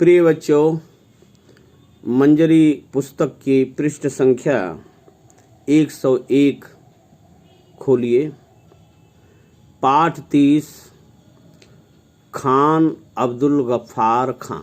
प्रिय बच्चों, मंजरी पुस्तक की पृष्ठ संख्या 101 खोलिए। पाठ 30 खान अब्दुल गफ्फार खां।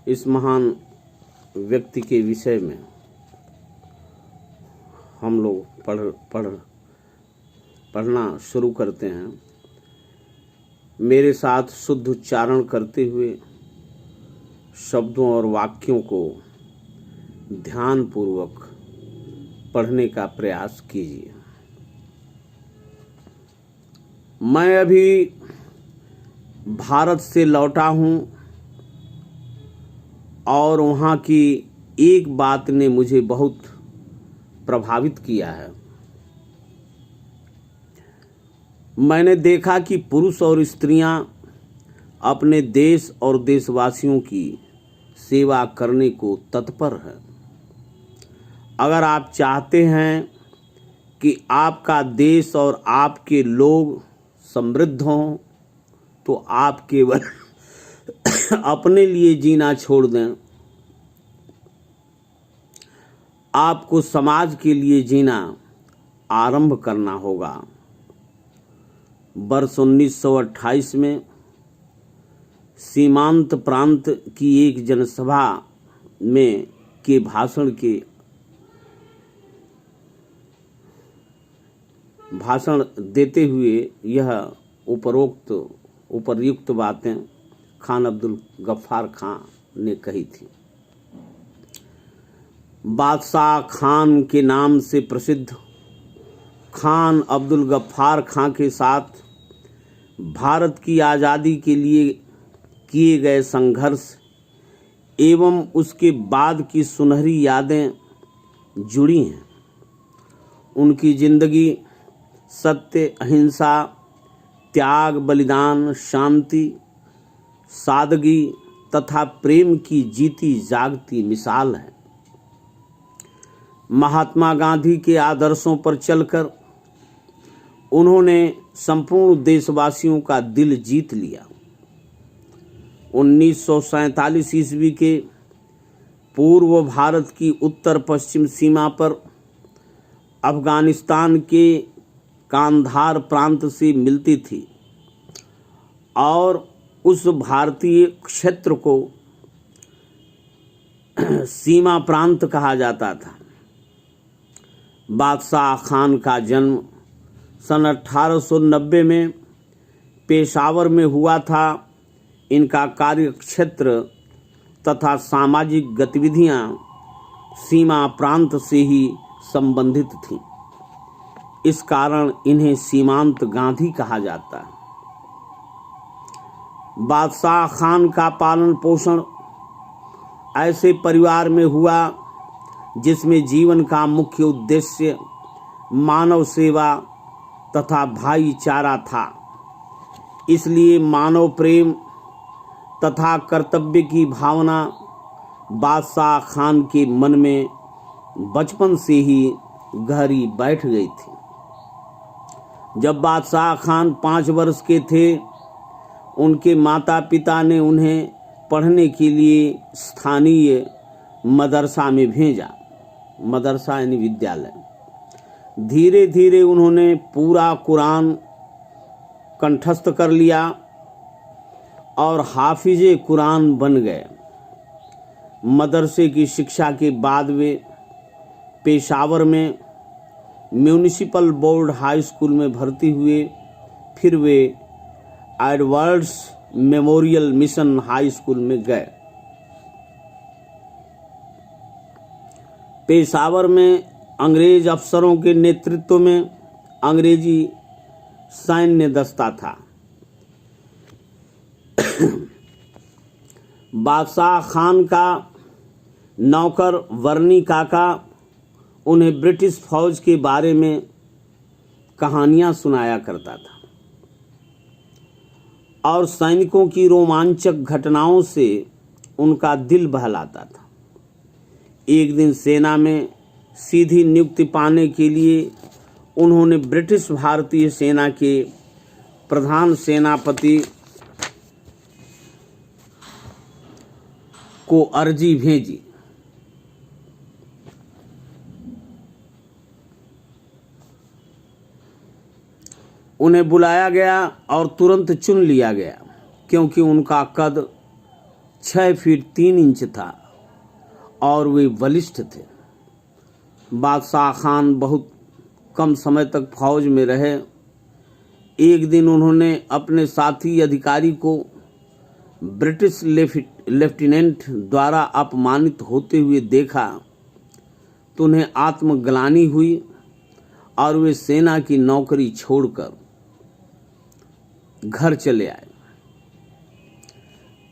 इस महान व्यक्ति के विषय में हम लोग पढ़ना शुरू करते हैं। मेरे साथ शुद्ध उच्चारण करते हुए शब्दों और वाक्यों को ध्यानपूर्वक पढ़ने का प्रयास कीजिए। मैं अभी भारत से लौटा हूँ और वहाँ की एक बात ने मुझे बहुत प्रभावित किया है। मैंने देखा कि पुरुष और स्त्रियां अपने देश और देशवासियों की सेवा करने को तत्पर हैं। अगर आप चाहते हैं कि आपका देश और आपके लोग समृद्ध हों, तो आप केवल अपने लिए जीना छोड़ दें। आपको समाज के लिए जीना आरंभ करना होगा। वर्ष 1928 में सीमांत प्रांत की एक जनसभा में के भाषण देते हुए यह उपर्युक्त बातें खान अब्दुल गफ्फार खां ने कही थी। बादशाह खान के नाम से प्रसिद्ध खान अब्दुल गफ्फार खां के साथ भारत की आज़ादी के लिए किए गए संघर्ष एवं उसके बाद की सुनहरी यादें जुड़ी हैं। उनकी जिंदगी सत्य, अहिंसा, त्याग, बलिदान, शांति, सादगी तथा प्रेम की जीती जागती मिसाल है। महात्मा गांधी के आदर्शों पर चलकर उन्होंने संपूर्ण देशवासियों का दिल जीत लिया। 1947 ईस्वी के पूर्व भारत की उत्तर पश्चिम सीमा पर अफगानिस्तान के कांधार प्रांत से मिलती थी और उस भारतीय क्षेत्र को सीमा प्रांत कहा जाता था। बादशाह खान का जन्म सन 1890 में पेशावर में हुआ था। इनका कार्यक्षेत्र तथा सामाजिक गतिविधियां सीमा प्रांत से ही संबंधित थीं। इस कारण इन्हें सीमांत गांधी कहा जाता है। बादशाह खान का पालन पोषण ऐसे परिवार में हुआ जिसमें जीवन का मुख्य उद्देश्य मानव सेवा तथा भाईचारा था। इसलिए मानव प्रेम तथा कर्तव्य की भावना बादशाह खान के मन में बचपन से ही गहरी बैठ गई थी। जब बादशाह खान 5 वर्ष के थे, उनके माता पिता ने उन्हें पढ़ने के लिए स्थानीय मदरसा में भेजा। मदरसा यानी विद्यालय। धीरे धीरे उन्होंने पूरा कुरान कंठस्थ कर लिया और हाफिजे कुरान बन गए। मदरसे की शिक्षा के बाद वे पेशावर में म्यूनिसिपल बोर्ड हाई स्कूल में भर्ती हुए। फिर वे Edwards memorial mission high school में गए। पेशावर में अंग्रेज अफसरों के नेतृत्व में अंग्रेजी सैन्य दस्ता था। बादशाह खान का नौकर वर्नी काका उन्हें ब्रिटिश फौज के बारे में कहानियां सुनाया करता था और सैनिकों की रोमांचक घटनाओं से उनका दिल बहलाता था। एक दिन सेना में सीधी नियुक्ति पाने के लिए उन्होंने ब्रिटिश भारतीय सेना के प्रधान सेनापति को अर्जी भेजी। उन्हें बुलाया गया और तुरंत चुन लिया गया, क्योंकि उनका कद 6 फीट 3 इंच था और वे बलिष्ठ थे। बादशाह खान बहुत कम समय तक फौज में रहे। एक दिन उन्होंने अपने साथी अधिकारी को ब्रिटिश लेफ्टिनेंट द्वारा अपमानित होते हुए देखा तो उन्हें आत्मग्लानि हुई और वे सेना की नौकरी छोड़कर घर चले आए।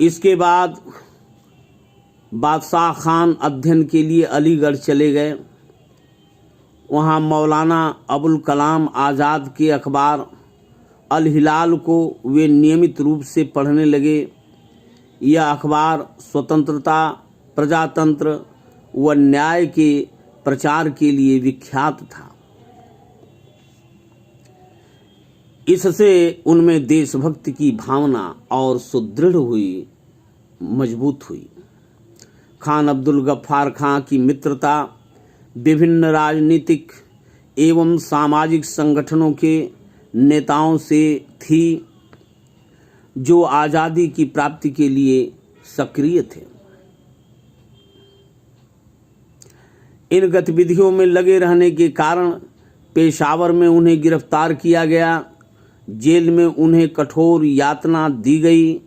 इसके बाद बादशाह खान अध्ययन के लिए अलीगढ़ चले गए। वहाँ मौलाना अबुल कलाम आज़ाद के अखबार अल हिलाल को वे नियमित रूप से पढ़ने लगे। यह अखबार स्वतंत्रता, प्रजातंत्र व न्याय के प्रचार के लिए विख्यात था। इससे उनमें देशभक्ति की भावना और सुदृढ़ हुई, मजबूत हुई। खान अब्दुल गफ्फार खां की मित्रता विभिन्न राजनीतिक एवं सामाजिक संगठनों के नेताओं से थी, जो आज़ादी की प्राप्ति के लिए सक्रिय थे। इन गतिविधियों में लगे रहने के कारण पेशावर में उन्हें गिरफ्तार किया गया। जेल में उन्हें कठोर यातना दी गई।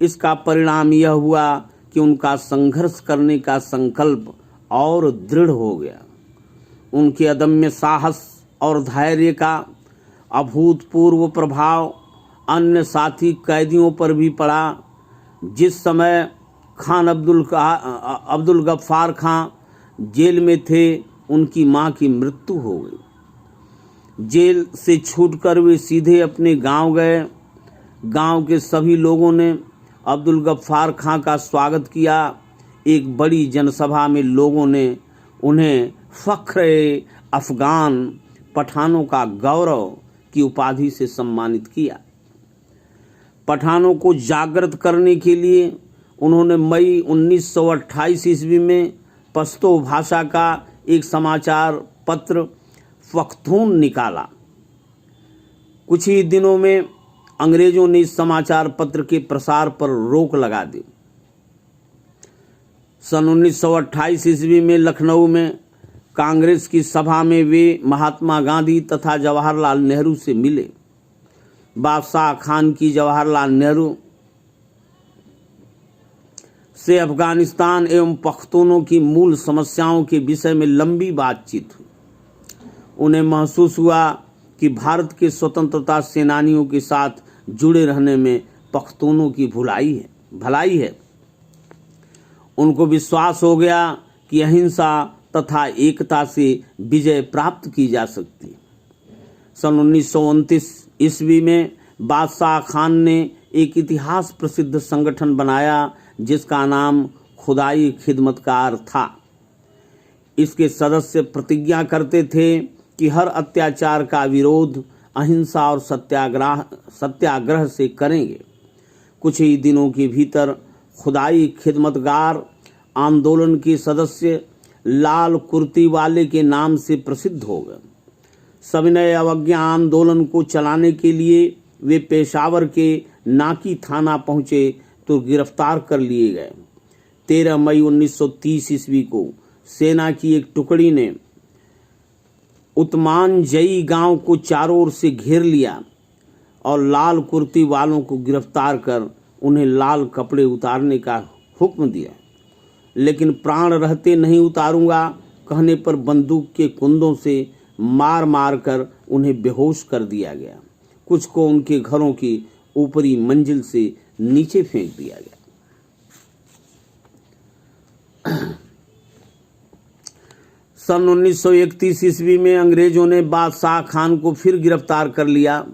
इसका परिणाम यह हुआ कि उनका संघर्ष करने का संकल्प और दृढ़ हो गया। उनके अदम्य साहस और धैर्य का अभूतपूर्व प्रभाव अन्य साथी कैदियों पर भी पड़ा। जिस समय खान अब्दुल गफ्फार खां जेल में थे, उनकी मां की मृत्यु हो गई। जेल से छूटकर वे सीधे अपने गांव गए। गांव के सभी लोगों ने अब्दुल गफ्फार खां का स्वागत किया। एक बड़ी जनसभा में लोगों ने उन्हें फख्र अफगान पठानों का गौरव की उपाधि से सम्मानित किया। पठानों को जागृत करने के लिए उन्होंने मई 1928 ईस्वी में पश्तो भाषा का एक समाचार पत्र पख्तून निकाला। कुछ ही दिनों में अंग्रेजों ने इस समाचार पत्र के प्रसार पर रोक लगा दी। सन 1928 ईस्वी में लखनऊ में कांग्रेस की सभा में वे महात्मा गांधी तथा जवाहरलाल नेहरू से मिले। बादशाह खान की जवाहरलाल नेहरू से अफगानिस्तान एवं पख्तूनों की मूल समस्याओं के विषय में लंबी बातचीत हुई। उन्हें महसूस हुआ कि भारत के स्वतंत्रता सेनानियों के साथ जुड़े रहने में पख्तूनों की भलाई है। उनको विश्वास हो गया कि अहिंसा तथा एकता से विजय प्राप्त की जा सकती है। सन 1929 ईस्वी में बादशाह खान ने एक इतिहास प्रसिद्ध संगठन बनाया जिसका नाम खुदाई खिदमतकार था। इसके सदस्य प्रतिज्ञा करते थे कि हर अत्याचार का विरोध अहिंसा और सत्याग्रह से करेंगे। कुछ ही दिनों के भीतर खुदाई खिदमतगार आंदोलन के सदस्य लाल कुर्ती वाले के नाम से प्रसिद्ध हो गए। सविनय अवज्ञा आंदोलन को चलाने के लिए वे पेशावर के नाकी थाना पहुंचे तो गिरफ्तार कर लिए गए। 13 मई 1930 ईस्वी को सेना की एक टुकड़ी ने उत्मानजई गांव को चारों ओर से घेर लिया और लाल कुर्ती वालों को गिरफ्तार कर उन्हें लाल कपड़े उतारने का हुक्म दिया। लेकिन प्राण रहते नहीं उतारूंगा कहने पर बंदूक के कुंदों से मार मार कर उन्हें बेहोश कर दिया गया। कुछ को उनके घरों की ऊपरी मंजिल से नीचे फेंक दिया गया। सन 1931 ईस्वी में अंग्रेजों ने बादशाह खान को फिर गिरफ्तार कर लिया।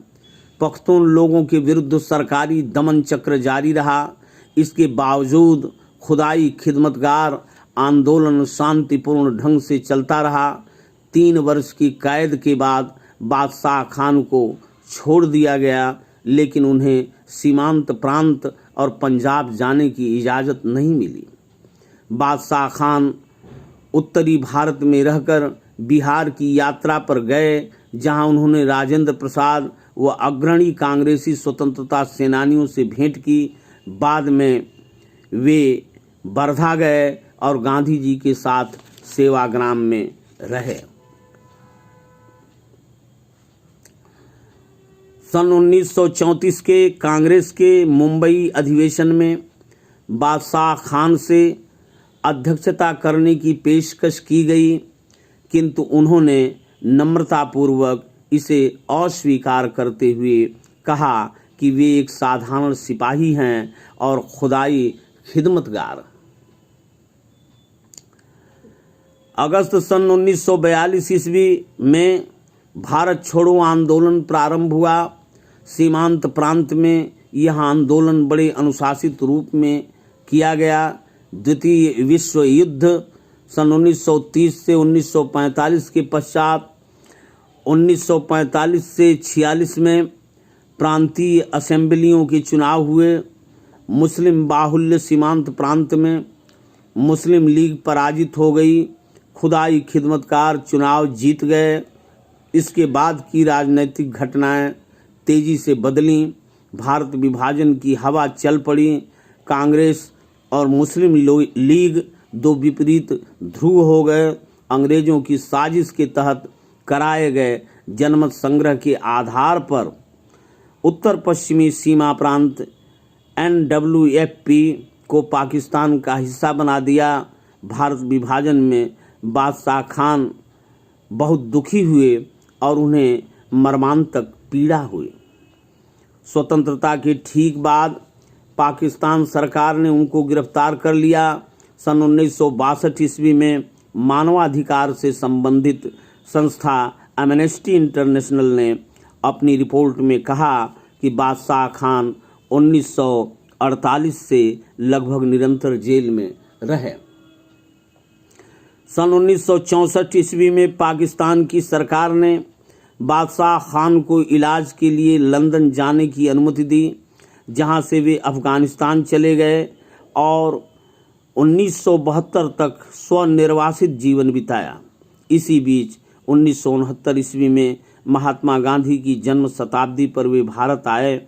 पख्तून लोगों के विरुद्ध सरकारी दमन चक्र जारी रहा। इसके बावजूद खुदाई खिदमतगार आंदोलन शांतिपूर्ण ढंग से चलता रहा। 3 वर्ष की कैद के बाद बादशाह खान को छोड़ दिया गया, लेकिन उन्हें सीमांत प्रांत और पंजाब जाने की इजाज़त नहीं मिली। बादशाह खान उत्तरी भारत में रहकर बिहार की यात्रा पर गए, जहां उन्होंने राजेंद्र प्रसाद व अग्रणी कांग्रेसी स्वतंत्रता सेनानियों से भेंट की। बाद में वे वर्धा गए और गांधी जी के साथ सेवाग्राम में रहे। सन 1934 के कांग्रेस के मुंबई अधिवेशन में बादशाह खान से अध्यक्षता करने की पेशकश की गई, किंतु उन्होंने नम्रतापूर्वक इसे अस्वीकार करते हुए कहा कि वे एक साधारण सिपाही हैं और खुदाई खिदमतगार। अगस्त सन 1942 ईस्वी में भारत छोड़ो आंदोलन प्रारंभ हुआ। सीमांत प्रांत में यह आंदोलन बड़े अनुशासित रूप में किया गया। द्वितीय विश्व युद्ध सन 1930 से 1945 के पश्चात 1945 से 46 में प्रांतीय असेंबलियों के चुनाव हुए। मुस्लिम बाहुल्य सीमांत प्रांत में मुस्लिम लीग पराजित हो गई। खुदाई खिदमतकार चुनाव जीत गए। इसके बाद की राजनीतिक घटनाएं तेजी से बदलीं। भारत विभाजन की हवा चल पड़ी। कांग्रेस और मुस्लिम लीग दो विपरीत ध्रुव हो गए। अंग्रेजों की साजिश के तहत कराए गए जनमत संग्रह के आधार पर उत्तर पश्चिमी सीमा प्रांत NWFP को पाकिस्तान का हिस्सा बना दिया। भारत विभाजन में बादशाह खान बहुत दुखी हुए और उन्हें मर्मांतक पीड़ा हुई। स्वतंत्रता के ठीक बाद पाकिस्तान सरकार ने उनको गिरफ्तार कर लिया। सन 1962 ईस्वी में मानवाधिकार से संबंधित संस्था एमनेस्टी इंटरनेशनल ने अपनी रिपोर्ट में कहा कि बादशाह खान 1948 से लगभग निरंतर जेल में रहे। सन 1964 ईस्वी में पाकिस्तान की सरकार ने बादशाह खान को इलाज के लिए लंदन जाने की अनुमति दी, जहां से वे अफगानिस्तान चले गए और 1972 तक स्वनिर्वासित जीवन बिताया। इसी बीच 1969 ईस्वी में महात्मा गांधी की जन्म शताब्दी पर वे भारत आए।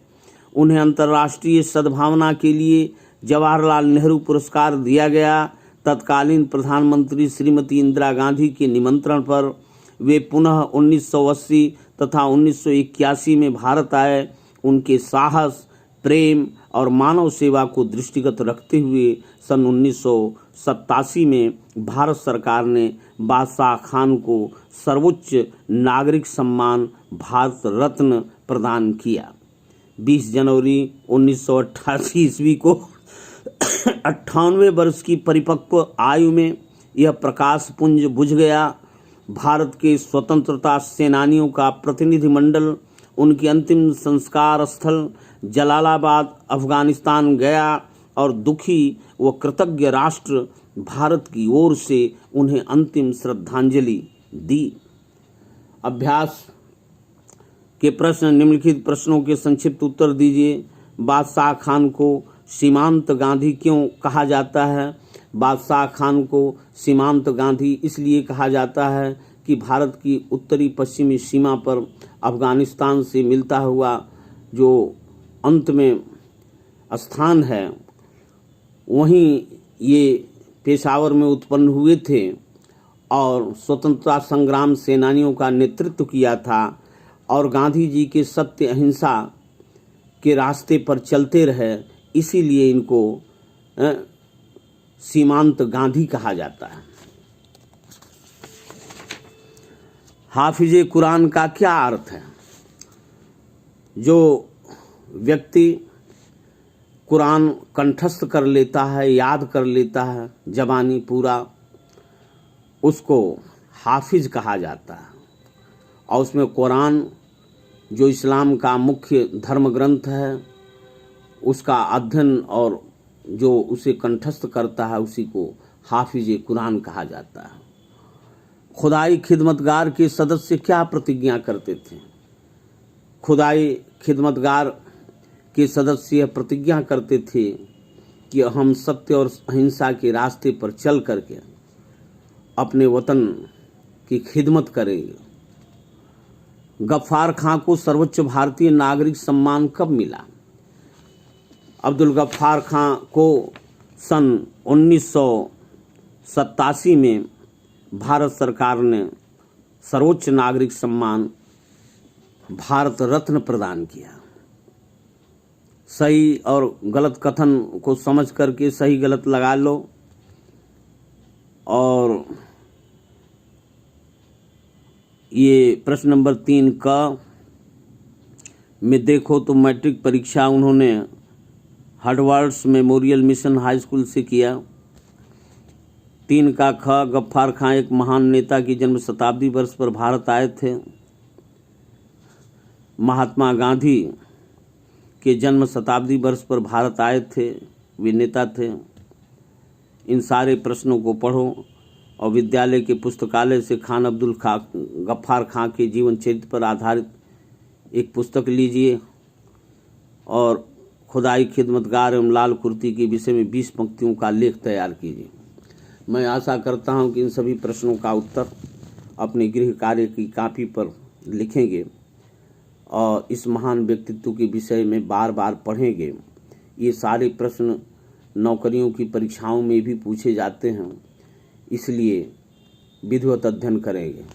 उन्हें अंतर्राष्ट्रीय सद्भावना के लिए जवाहरलाल नेहरू पुरस्कार दिया गया। तत्कालीन प्रधानमंत्री श्रीमती इंदिरा गांधी के निमंत्रण पर वे पुनः 1980 तथा 1981 में भारत आए। उनके साहस, प्रेम और मानव सेवा को दृष्टिगत रखते हुए सन 1987 में भारत सरकार ने बादशाह खान को सर्वोच्च नागरिक सम्मान भारत रत्न प्रदान किया। 20 जनवरी 1988 ईस्वी को 98 वर्ष की परिपक्व आयु में यह प्रकाश पुंज बुझ गया। भारत के स्वतंत्रता सेनानियों का प्रतिनिधिमंडल उनके अंतिम संस्कार स्थल जलालाबाद अफगानिस्तान गया और दुखी व कृतज्ञ राष्ट्र भारत की ओर से उन्हें अंतिम श्रद्धांजलि दी। अभ्यास के प्रश्न। निम्नलिखित प्रश्नों के संक्षिप्त उत्तर दीजिए। बादशाह खान को सीमांत गांधी क्यों कहा जाता है? बादशाह खान को सीमांत गांधी इसलिए कहा जाता है कि भारत की उत्तरी पश्चिमी सीमा पर अफगानिस्तान से मिलता हुआ जो अंत में स्थान है, वहीं ये पेशावर में उत्पन्न हुए थे और स्वतंत्रता संग्राम सेनानियों का नेतृत्व किया था और गांधी जी के सत्य अहिंसा के रास्ते पर चलते रहे। इसीलिए इनको सीमांत गांधी कहा जाता है। हाफिजे कुरान का क्या अर्थ है? जो व्यक्ति कुरान कंठस्थ कर लेता है, याद कर लेता है जबानी पूरा, उसको हाफिज कहा जाता है। और उसमें कुरान जो इस्लाम का मुख्य धर्म ग्रंथ है, उसका अध्ययन और जो उसे कंठस्थ करता है उसी को हाफिज कुरान कहा जाता है। खुदाई खिदमतगार के सदस्य क्या प्रतिज्ञा करते थे? खुदाई खिदमतगार के सदस्य प्रतिज्ञा करते थे कि हम सत्य और अहिंसा के रास्ते पर चल करके अपने वतन की खिदमत करेंगे। गफ्फार खां को सर्वोच्च भारतीय नागरिक सम्मान कब मिला? अब्दुल गफ्फार खां को सन 1987 में भारत सरकार ने सर्वोच्च नागरिक सम्मान भारत रत्न प्रदान किया। सही और गलत कथन को समझ करके सही गलत लगा लो। और ये प्रश्न नंबर 3 का में देखो तो मैट्रिक परीक्षा उन्होंने Harvard memorial mission high school से किया। 3 का ख, गफ्फार खां एक महान नेता की जन्म शताब्दी वर्ष पर भारत आए थे। महात्मा गांधी के जन्म शताब्दी वर्ष पर भारत आए थे, वे नेता थे। इन सारे प्रश्नों को पढ़ो और विद्यालय के पुस्तकालय से खान अब्दुल गफ्फार खां के जीवन चरित्र पर आधारित एक पुस्तक लीजिए और खुदाई खिदमतगार एवं लाल कुर्ती के विषय में 20 पंक्तियों का लेख तैयार कीजिए। मैं आशा करता हूं कि इन सभी प्रश्नों का उत्तर अपने गृह कार्य की कॉपी पर लिखेंगे और इस महान व्यक्तित्व के विषय में बार बार पढ़ेंगे। ये सारे प्रश्न नौकरियों की परीक्षाओं में भी पूछे जाते हैं, इसलिए विधिवत अध्ययन करेंगे।